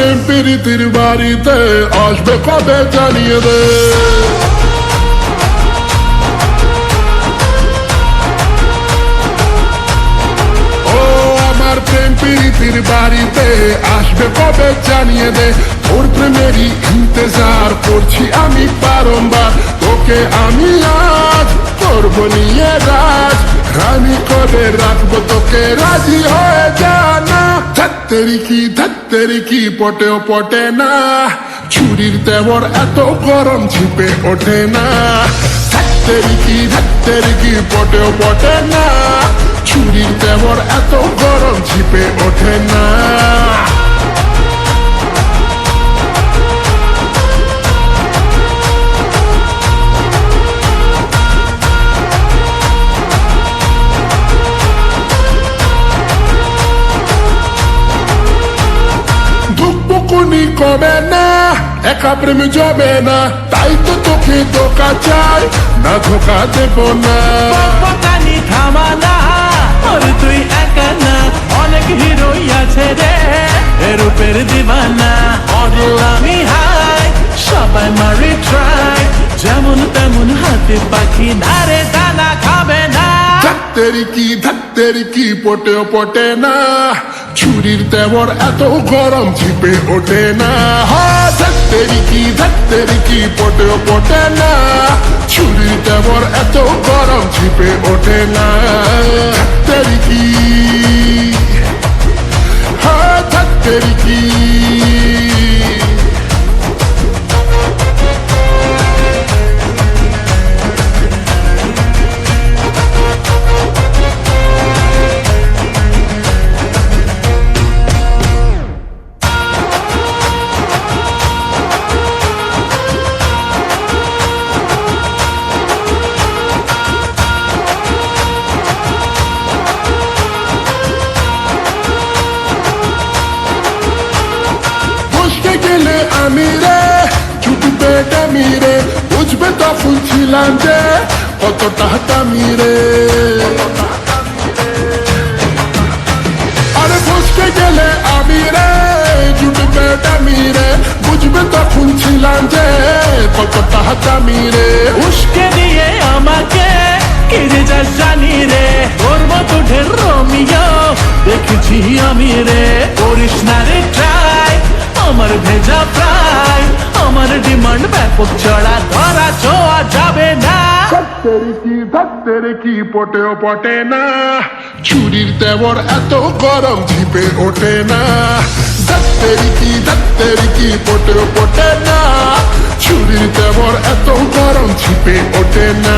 প্রেম প্রীতির বাড়িতে আসবে কবে জানিয়ে দে। ও আমার প্রেম প্রীতির বাড়িতে আসবে কবে জানিয়ে দে। তোর প্রেমেরই ইন্তজার করছি আমি বারংবার। তোকে আমি আজ করবো নিয়ে রাজ, রানী করে রাখবো তোকে, রাজি হয়ে জানা। ধত্তেরি কি পটেও পটে না, ছুরির দেবর এত গরম ঝিপে ওঠে না। ধত্তেরি কি পটেও পটে না, ছুরির দেবর এত গরম ঝিপে ওঠে না। কবে না একা প্রেম যাবে না, তাই তো তোকে ধোকা চাই না, ধোকা দেব না। থামানা ওর তুই একা না, অনেক হিরোই আছে রে রূপের দিবানা। মডেল আমি হাই, সবাই মারি ট্রাই, যেমন তেমন হাতে পাখি না রে, দানা খাবে না। ধত্তেরি কি পটেও পটে না, ছুরির দেবর এত গরম ঝিপে ওঠে না। ধত্তেরি কি পটেও পটে না, ছুরির দেবর এত গরম ঝিপে ওঠে না। ধত্তেরি কি আমি রে ছুটবে ডামি রে, বুঝবে তখন ছিলাম যে কতটা দামি রে। আরে বসতে গেলে আমি রে ছুটবে ডামি রে, বুঝবে তখন ছিলাম যে কতটা দামি রে। উস্কে দিয়ে আমাকে কিনে যা জানি রে, তোর মতো ঢের রোমিও দেখেছি আমি রে। করিস না রে ট্রাই, আমার ভেজা প্রায়, আমার ডিমান্ড ব্যাপক চড়া, ধরা ছোঁয়া যাবে না। ধত্তেরি কি পটেও পটে না, ছুরির দেবর এত গরম ঝিপে ওঠে না। ধত্তেরি কি পটেও পটে না, ছুরির দেবর এত গরম ঝিপে ওঠে না।